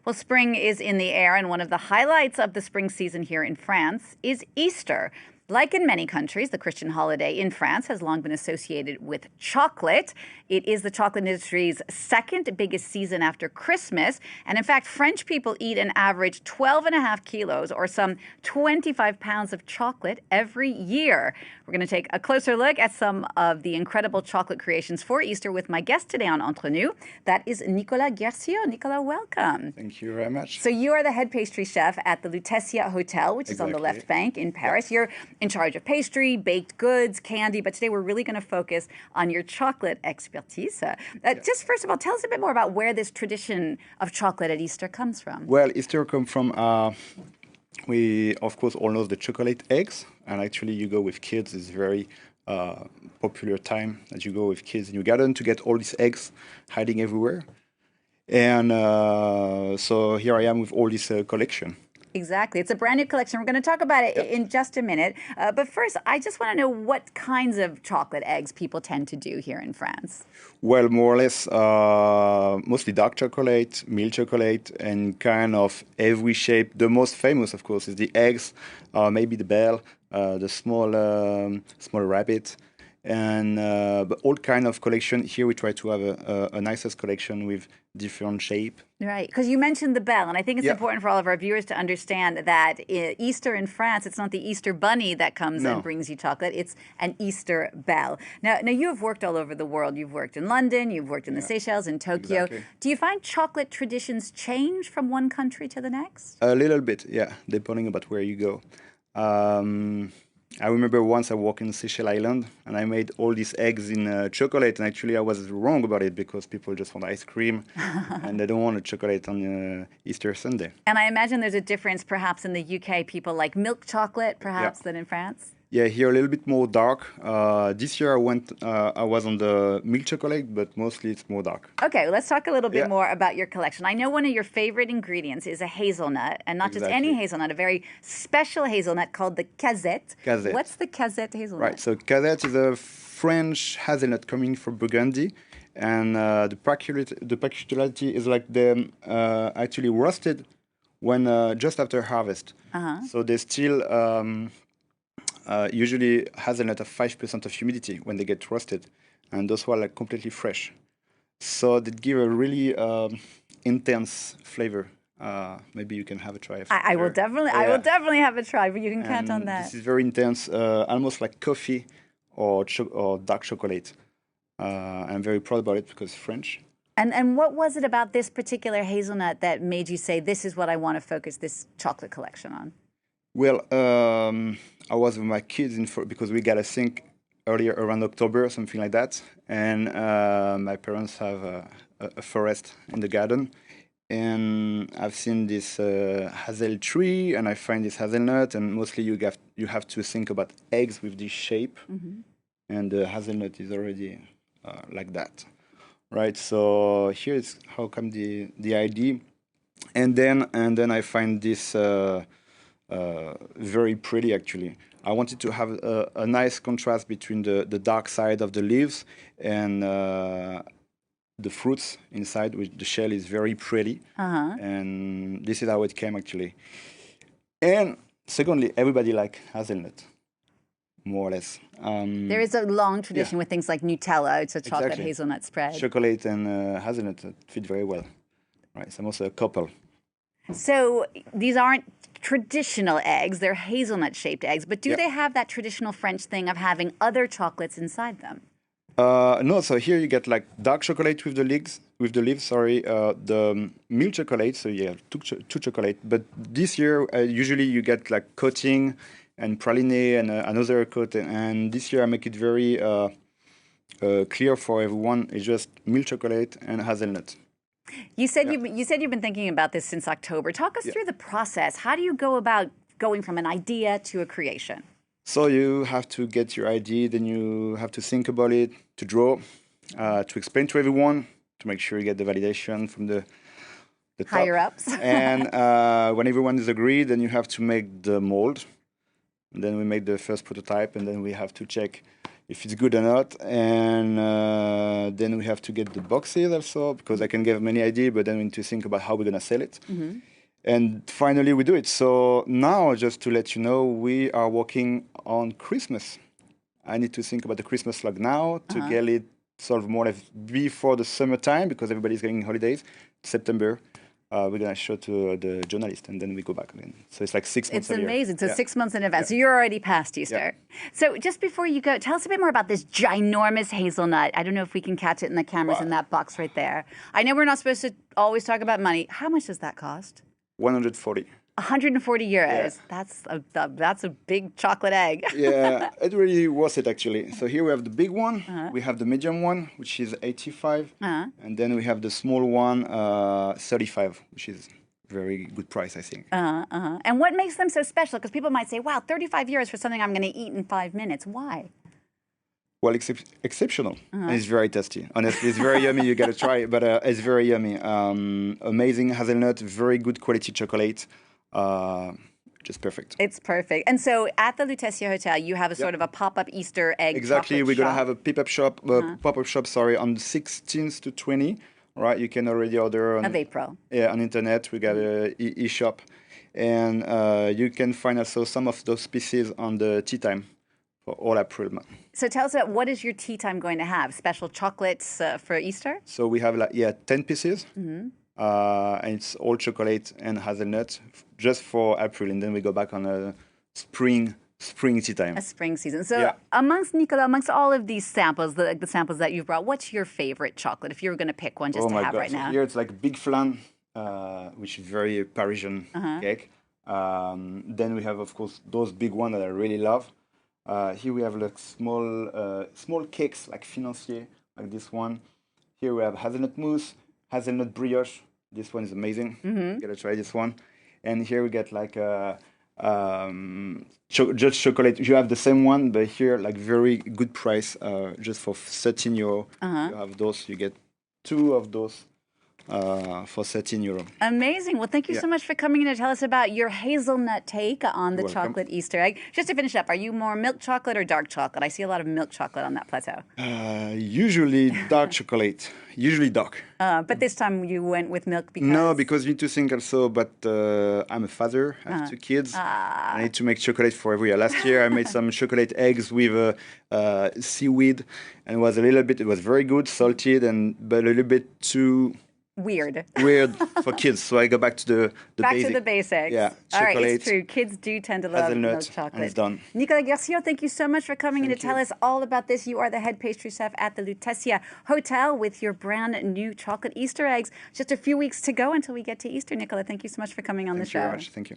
Well, spring is in the air, and one of the highlights of the spring season here in France is Easter. Like in many countries, the Christian holiday in France has long been associated with chocolate. It is the chocolate industry's second biggest season after Christmas. And in fact, French people eat an average 12.5 kilos or some 25 pounds of chocolate every year. We're going to take a closer look at some of the incredible chocolate creations for Easter with my guest today on Entre Nous. That is Nicolas Guercio. Nicolas, welcome. Thank you very much. So you are the head pastry chef at the Lutetia Hotel, which is on the left bank in Paris. You're in charge of pastry, baked goods, candy, but today we're really going to focus on your chocolate expertise. Just first of all, tell us a bit more about where this tradition of chocolate at Easter comes from. Well, Easter comes from, we of course all know the chocolate eggs, and actually you go with kids, it's very popular time that you go with kids in your garden to get all these eggs hiding everywhere. And so here I am with all this collection. Exactly. It's a brand new collection. We're going to talk about it in just a minute. But first, I just want to know what kinds of chocolate eggs people tend to do here in France. Well, more or less, mostly dark chocolate, milk chocolate, and kind of every shape. The most famous, of course, is the eggs, maybe the bell, the small rabbit, and but all kind of collection. Here we try to have a nicest collection with different shape. Right, because you mentioned the bell, and I think it's important for all of our viewers to understand that Easter in France, it's not the Easter bunny that comes and brings you chocolate, it's an Easter bell. Now you have worked all over the world. You've worked in London, you've worked in the Seychelles, in Tokyo. Exactly. Do you find chocolate traditions change from one country to the next? A little bit, yeah, depending about where you go. I remember once I walked in Seychelles Island and I made all these eggs in chocolate, and actually I was wrong about it because people just want ice cream and they don't want a chocolate on Easter Sunday. And I imagine there's a difference perhaps in the UK, people like milk chocolate perhaps than in France? Yeah, here a little bit more dark. This year I was on the milk chocolate, but mostly it's more dark. Okay, well, let's talk a little bit more about your collection. I know one of your favorite ingredients is a hazelnut, and not just any hazelnut, a very special hazelnut called the casette. Casette. What's the casette hazelnut? Right, so casette is a French hazelnut coming from Burgundy, and the particularity is like they're actually roasted when just after harvest. So they still usually hazelnut have 5% of humidity when they get roasted, and those were like completely fresh. So they give a really intense flavor. Maybe you can have a try. I will definitely have a try, but you can count on that. This is very intense, almost like coffee or dark chocolate. I'm very proud about it because it's French. And what was it about this particular hazelnut that made you say, this is what I want to focus this chocolate collection on? Well, I was with my kids because we got a sink earlier around October, something like that. And my parents have a forest in the garden. And I've seen this hazel tree, and I find this hazelnut. And mostly you have to think about eggs with this shape. And the hazelnut is already like that, right? So here's how come the idea. And then I find this very pretty, actually. I wanted to have a nice contrast between the dark side of the leaves and the fruits inside, which the shell is very pretty. And this is how it came, actually. And secondly, everybody like hazelnut, more or less. There is a long tradition with things like Nutella. It's a chocolate hazelnut spread. Chocolate and hazelnut fit very well. Right, so I'm also a couple. So these aren't traditional eggs, they're hazelnut-shaped eggs, but do they have that traditional French thing of having other chocolates inside them? No, so here you get like dark chocolate with the leaves, the milk chocolate, so yeah, two chocolate. But this year, usually you get like coating and praline and another coat, and this year I make it very clear for everyone. It's just milk chocolate and hazelnut. You said you've been thinking about this since October. Talk us through the process. How do you go about going from an idea to a creation? So you have to get your idea, then you have to think about it, to draw, to explain to everyone, to make sure you get the validation from the top. Higher ups. And when everyone is agreed, then you have to make the mold. And then we make the first prototype, and then we have to check if it's good or not. And then we have to get the boxes also, because I can give many ideas, but then we need to think about how we're going to sell it. And finally, we do it. So now, just to let you know, we are working on Christmas. I need to think about the Christmas log now to get it solved more or less before the summertime, because everybody's going on holidays. September, we're going to show to the journalist, and then we go back again. So it's like 6 months. It's amazing. So 6 months in advance. So you're already past Easter. So just before you go, tell us a bit more about this ginormous hazelnut. I don't know if we can catch it in the cameras in that box right there. I know we're not supposed to always talk about money. How much does that cost? 140. 140 euros. Yeah. That's a big chocolate egg. Yeah, it really worth it actually. So here we have the big one. We have the medium one, which is 85. And then we have the small one, 35, which is very good price, I think. And what makes them so special? Because people might say, wow, 35 euros for something I'm going to eat in 5 minutes. Why? Well, exceptional. And it's very tasty. Honestly, it's very yummy. You got to try it, but it's very yummy. Amazing hazelnut, very good quality chocolate. Just perfect. It's perfect. And so at the Lutetia Hotel, you have a sort of a pop-up Easter egg Exactly. We're going to have a pop-up shop, on 16th to 20. Right. You can already order of April. Yeah, on internet. We got a e-shop. And you can find also some of those pieces on the tea time for all April month. So tell us about what is your tea time going to have? Special chocolates for Easter? So we have 10 pieces. And it's all chocolate and hazelnut just for April, and then we go back on a spring tea time. A spring season. So amongst all of these samples, the samples that you've brought, what's your favorite chocolate if you were going to pick one just to have right now? Here it's like big flan, which is very Parisian cake. Then we have, of course, those big ones that I really love. Here we have like small cakes like financier, like this one. Here we have hazelnut mousse, hazelnut brioche. This one is amazing. You gotta try this one. And here we get like just chocolate. You have the same one, but here like very good price, just for 13 euro. You have those. You get 2 of those for 13 euro. Amazing. Well, thank you so much for coming in to tell us about your hazelnut take on the chocolate Easter egg. Just to finish up, are you more milk chocolate or dark chocolate? I see a lot of milk chocolate on that plateau. Usually dark chocolate. Usually dark. But this time you went with milk because... No, because you need to think also, but I'm a father. I have 2 kids. I need to make chocolate for every year. Last year I made some chocolate eggs with seaweed, and it was very good, salted, but a little bit too... Weird for kids. So I go back to the basics. To the basics. Yeah, all right, it's true. Kids do tend to love milk chocolate. And it's done. Nicolas Guercio, thank you so much for coming in to tell us all about this. You are the head pastry chef at the Lutetia Hotel with your brand new chocolate Easter eggs. Just a few weeks to go until we get to Easter, Nicolas. Thank you so much for coming on the show. Thank you very much. Thank you.